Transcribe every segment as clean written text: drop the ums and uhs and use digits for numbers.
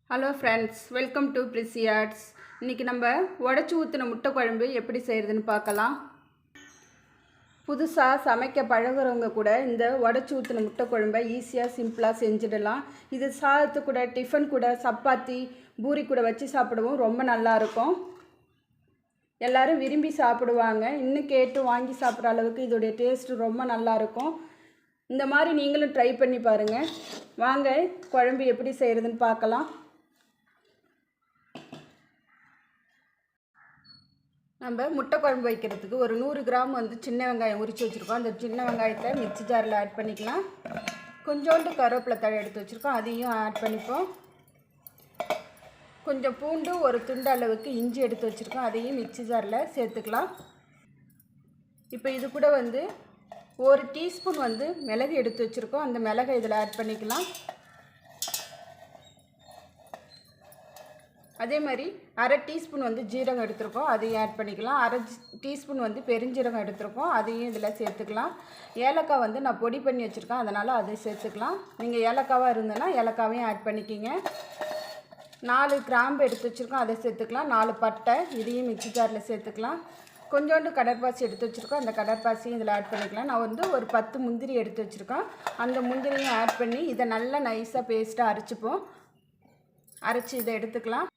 Hello friends, welcome to Prisi Arts. இன்றைக்கி நம்ம உடச்சி ஊற்றின முட்டை குழம்பு எப்படி செய்கிறதுன்னு பார்க்கலாம். புதுசாக சமைக்க பழகுறவங்க கூட இந்த உடச்சி ஊற்றின முட்டை குழம்பை ஈஸியாக சிம்பிளாக செஞ்சிடலாம். இது சாதத்து கூட, டிஃபன் கூட, சப்பாத்தி, பூரி கூட வச்சு சாப்பிடவும் ரொம்ப நல்லாயிருக்கும். எல்லோரும் விரும்பி சாப்பிடுவாங்க. இன்னும் கேட்டு வாங்கி சாப்பிட்ற அளவுக்கு இதோடைய டேஸ்ட்டு ரொம்ப நல்லாயிருக்கும். இந்த மாதிரி நீங்களும் ட்ரை பண்ணி பாருங்கள். வாங்க குழம்பு எப்படி செய்கிறதுன்னு பார்க்கலாம். நம்ம முட்டை குழம்பு வைக்கிறதுக்கு ஒரு 100 கிராம் சின்ன வெங்காயம் உரித்து வச்சுருக்கோம். அந்த சின்ன வெங்காயத்தை மிக்ஸி ஜாரில் ஆட் பண்ணிக்கலாம். கொஞ்சோண்டு கருவேப்பிலை தழை எடுத்து வச்சுருக்கோம், அதையும் ஆட் பண்ணிப்போம். கொஞ்சம் பூண்டு, ஒரு துண்டு அளவுக்கு இஞ்சி எடுத்து வச்சுருக்கோம், அதையும் மிக்ஸி ஜாரில் சேர்த்துக்கலாம். இப்போ இது கூட 1 டீஸ்பூன் மிளகு எடுத்து வச்சுருக்கோம், அந்த மிளகை இதில் ஆட் பண்ணிக்கலாம். அதே மாதிரி 1/2 டீஸ்பூன் ஜீரகம் எடுத்துருக்கோம், அதையும் ஆட் பண்ணிக்கலாம். 1/2 டீஸ்பூன் பெருஞ்சீரகம் எடுத்துருக்கோம், அதையும் இதில் சேர்த்துக்கலாம். ஏலக்காய் நான் பொடி பண்ணி வச்சுருக்கேன், அதனால் அதை சேர்த்துக்கலாம். நீங்கள் ஏலக்காவாக இருந்ததுன்னா ஏலக்காவையும் ஆட் பண்ணிக்கிங்க. 4 கிராம்பு எடுத்து வச்சுருக்கோம், அதை சேர்த்துக்கலாம். 4 பட்டை, இதையும் மிக்ஸி ஜாரில் சேர்த்துக்கலாம். கொஞ்சோண்டு கடற்பாசி எடுத்து வச்சுருக்கோம், அந்த கடற்பாசியும் இதில் ஆட் பண்ணிக்கலாம். நான் ஒரு 10 முந்திரி எடுத்து வச்சுருக்கேன், அந்த முந்திரியும் ஆட் பண்ணி இதை நல்லா நைஸாக பேஸ்ட்டாக அரைச்சிப்போம். அரைச்சி இதை எடுத்துக்கலாம்.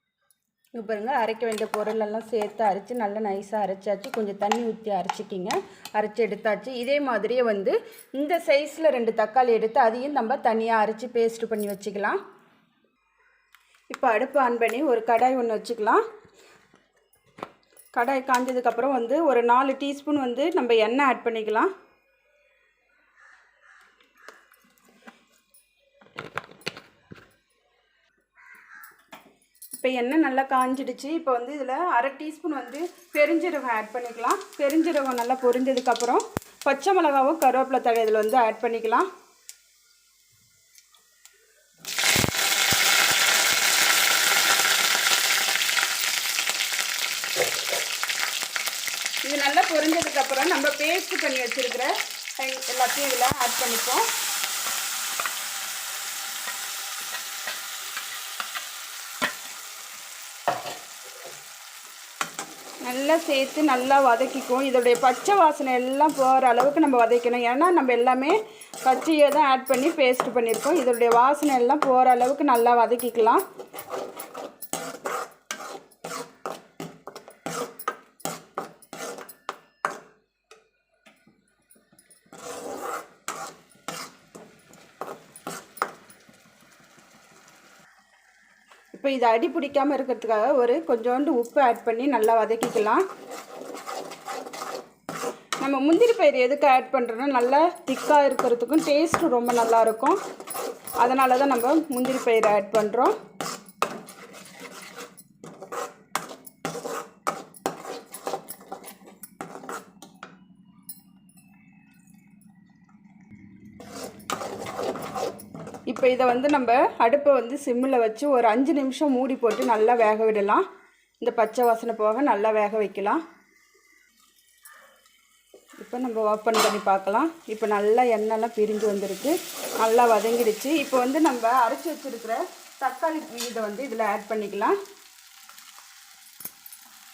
இப்போ பாருங்கள், அரைக்க வேண்டிய பொருளெல்லாம் சேர்த்து அரைச்சி நல்லா நைஸாக அரைச்சாச்சு. கொஞ்சம் தண்ணி ஊற்றி அரைச்சிக்கிங்க. அரைச்சி எடுத்தாச்சு. இதே மாதிரியே இந்த சைஸில் 2 தக்காளி எடுத்து அதையும் நம்ம தனியாக அரைச்சி பேஸ்ட்டு பண்ணி வச்சுக்கலாம். இப்போ அடுப்பு ஆன் பண்ணி ஒரு கடாய் ஒன்று வச்சுக்கலாம். கடாய் காஞ்சதுக்கப்புறம் ஒரு 4 டீஸ்பூன் நம்ம எண்ணெய் ஆட் பண்ணிக்கலாம். இப்போ எண்ணெய் நல்லா காஞ்சிடுச்சு. இப்போ இதில் 1/2 டீஸ்பூன் பெருஞ்சீரகம் ஆட் பண்ணிக்கலாம். பெருஞ்சீரகம் நல்லா பொரிஞ்சதுக்கப்புறம் பச்சை மிளகாவும் கருவேப்பிலை தழை இதில் ஆட் பண்ணிக்கலாம். இது நல்லா பொரிஞ்சதுக்கப்புறம் நம்ம பேஸ்ட் பண்ணி வச்சுருக்கிற எல்லாத்தையும் இதில் ஆட் பண்ணிப்போம். நல்லா சேர்த்து நல்லா வதக்கிக்கும். இதோடைய பச்சை வாசனை எல்லாம் போகிற அளவுக்கு நம்ம வதக்கணும். ஏன்னா நம்ம எல்லாமே பச்சையை தான் ஆட் பண்ணி பேஸ்ட் பண்ணியிருக்கோம். இதோடைய வாசனை எல்லாம் போகிற அளவுக்கு நல்லா வதக்கிக்கலாம். இப்போ இதை அடி பிடிக்காமல் இருக்கிறதுக்காக கொஞ்சோண்டு உப்பு ஆட் பண்ணி நல்லா வதக்கிக்கலாம். நம்ம முந்திரி பயிர் எதுக்கு ஆட் பண்ணுறோன்னா நல்லா திக்காக இருக்கிறதுக்கும் டேஸ்ட்டும் ரொம்ப நல்லாயிருக்கும். அதனால தான் நம்ம முந்திரி பயிர் ஆட் பண்ணுறோம். இப்போ இதை நம்ம அடுப்பை சிம்மில் வச்சு ஒரு 5 நிமிஷம் மூடி போட்டு நல்லா வேக விடலாம். இந்த பச்சை வாசனை போக நல்லா வேக வைக்கலாம். இப்போ நம்ம ஓப்பன் பண்ணி பார்க்கலாம். இப்போ நல்லா எண்ணெய்லாம் பிரிஞ்சு வந்திருக்கு, நல்லா வதங்கிடுச்சு. இப்போ நம்ம அரைச்சி வச்சுருக்கிற தக்காளி இதை இதில் ஆட் பண்ணிக்கலாம்.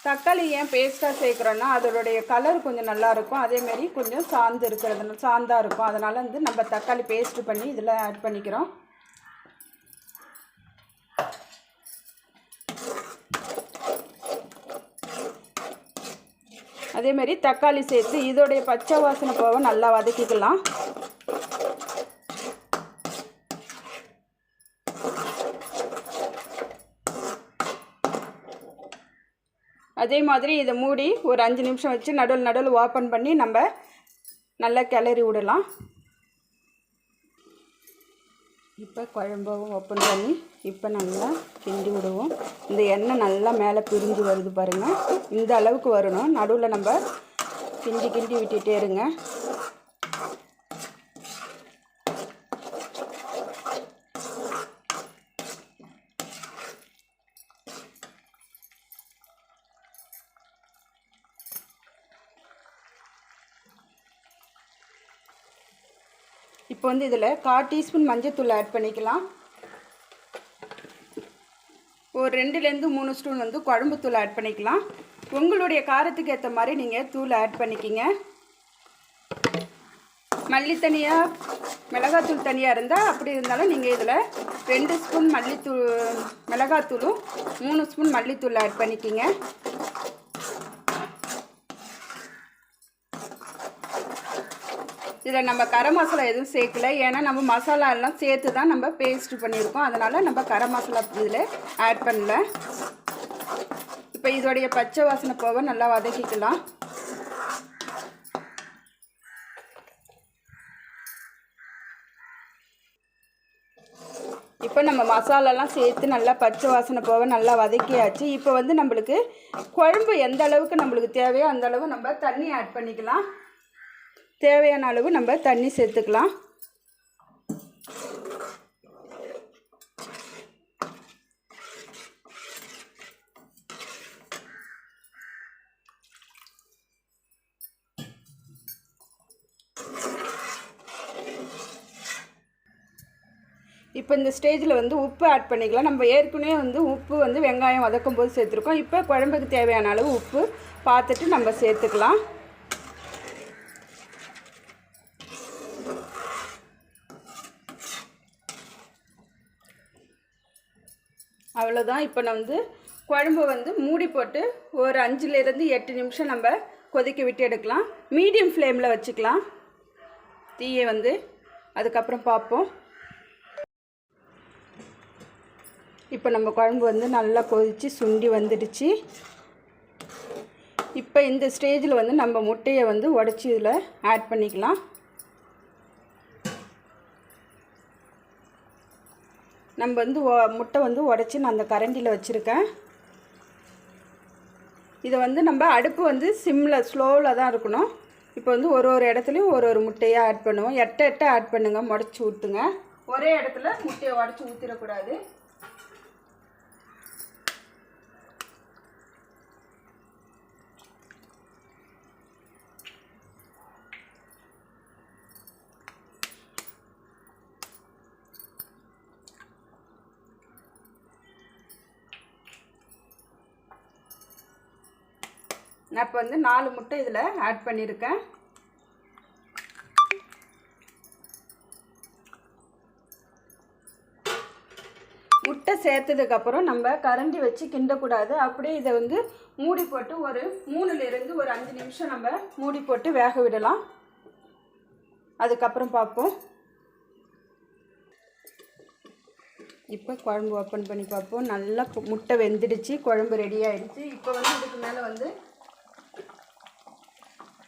தக்காளி ஏன் பேஸ்ட்டாக சேர்க்குறோன்னா அதோடைய கலர் கொஞ்சம் நல்லாயிருக்கும், அதேமாரி கொஞ்சம் சாந்தாக இருக்கும். அதனால் நம்ம தக்காளி பேஸ்ட்டு பண்ணி இதில் ஆட் பண்ணிக்கிறோம். அதேமாரி தக்காளி சேர்த்து இதோடைய பச்சை வாசனை போக நல்லா வதக்கிக்கலாம். அதே மாதிரி இதை மூடி ஒரு 5 நிமிஷம் வச்சு நடுவில் ஓப்பன் பண்ணி நம்ம நல்லா கிளறி விடலாம். இப்போ குழம்பவும் ஓப்பன் பண்ணி இப்போ நல்லா கிண்டி விடுவோம். இந்த எண்ணெய் நல்லா மேலே பிரிஞ்சு வருது பாருங்கள், இந்த அளவுக்கு வரணும். நடுவில் நம்ம கிண்டி விட்டுட்டே இருங்க. இப்போ இதில் 1/4 டீஸ்பூன் மஞ்சள் தூள் ஆட் பண்ணிக்கலாம். ஒரு 2லேருந்து 3 ஸ்பூன் வந்து குழம்பு தூள் ஆட் பண்ணிக்கலாம். உங்களுடைய காரத்துக்கு ஏற்ற மாதிரி நீங்கள் தூள் ஆட் பண்ணிக்கிங்க. மல்லி தனியாக மிளகாத்தூள் தனியாக இருந்தால் அப்படி இருந்தாலும் நீங்கள் இதில் 2 ஸ்பூன் மிளகாத்தூளும் 3 ஸ்பூன் மல்லித்தூள் ஆட் பண்ணிக்கிங்க. இதில் நம்ம கரம் மசாலா எதுவும் சேர்க்கல, ஏன்னா நம்ம மசாலா எல்லாம் சேர்த்து தான் நம்ம பேஸ்ட் பண்ணியிருக்கோம். அதனால் நம்ம கரம் மசாலா இதில் ஆட் பண்ணல. இப்போ இதோடைய பச்சை வாசனை போக நல்லா வதக்கிக்கலாம். இப்போ நம்ம மசாலாலாம் சேர்த்து நல்லா பச்சை வாசனை போக நல்லா வதக்கியாச்சு. இப்போ வந்து நம்மளுக்கு குழம்பு எந்த அளவுக்கு நம்மளுக்கு தேவையோ அந்த அளவு நம்ம தண்ணி ஆட் பண்ணிக்கலாம். தேவையான அளவு நம்ம தண்ணி சேர்த்துக்கலாம். இப்போ இந்த ஸ்டேஜில் வந்து உப்பு ஆட் பண்ணிக்கலாம். நம்ம ஏற்கனவே வந்து உப்பு வந்து வெங்காயம் வதக்கும் போது சேர்த்துருக்கோம். இப்போ குழம்புக்கு தேவையான அளவு உப்பு பார்த்துட்டு நம்ம சேர்த்துக்கலாம். அவ்வளோதான். இப்போ நான் வந்து குழம்பு வந்து மூடி போட்டு ஒரு 5லேருந்து 8 நிமிஷம் நம்ம கொதிக்க விட்டு எடுக்கலாம். மீடியம் ஃப்ளேமில் வச்சுக்கலாம் தீயை வந்து. அதுக்கப்புறம் பார்ப்போம். இப்போ நம்ம குழம்பு வந்து நல்லா கொதித்து சுண்டி வந்துடுச்சு. இப்போ இந்த ஸ்டேஜில் வந்து நம்ம முட்டையை வந்து உடச்சி இதில் ஆட் பண்ணிக்கலாம். நம்ம வந்து முட்டை வந்து உடச்சி நான் அந்த கரண்டியில் வச்சுருக்கேன். இதை வந்து நம்ம அடுப்பு வந்து சிம்மில் ஸ்லோவில் தான் இருக்கணும். இப்போ வந்து ஒரு இடத்துலையும் ஒரு முட்டையாக ஆட் பண்ணுவோம். எட்ட ஆட் பண்ணுங்கள், உடச்சி ஊற்றுங்க. ஒரே இடத்துல முட்டையை உடச்சி ஊற்றிடக்கூடாது. நான் இப்போ வந்து 4 முட்டை இதில் ஆட் பண்ணியிருக்கேன். முட்டை சேர்த்ததுக்கப்புறம் நம்ம கரண்டி வச்சு கிண்டக்கூடாது. அப்படியே இதை வந்து மூடி போட்டு ஒரு 3லேருந்து ஒரு 5 நிமிஷம் நம்ம மூடி போட்டு வேக விடலாம். அதுக்கப்புறம் பார்ப்போம். இப்போ குழம்பு ஓப்பன் பண்ணி பார்ப்போம். நல்லா முட்டை வெந்துடுச்சு, குழம்பு ரெடி ஆகிடுச்சு. இப்போ வந்து இதுக்கு மேலே வந்து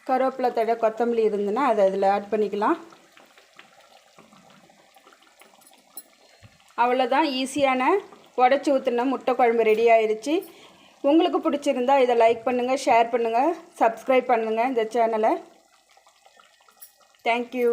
கருவேப்பிலை தழை, கொத்தமல்லி இருந்துன்னா அதை அதில் ஆட் பண்ணிக்கலாம். அவ்வளோதான், ஈஸியான உடச்சி ஊற்றின முட்டை குழம்பு ரெடி ஆயிடுச்சு. உங்களுக்கு பிடிச்சிருந்தா இதை லைக் பண்ணுங்கள், ஷேர் பண்ணுங்கள், சப்ஸ்கிரைப் பண்ணுங்கள் இந்த சேனலை. தேங்க்யூ.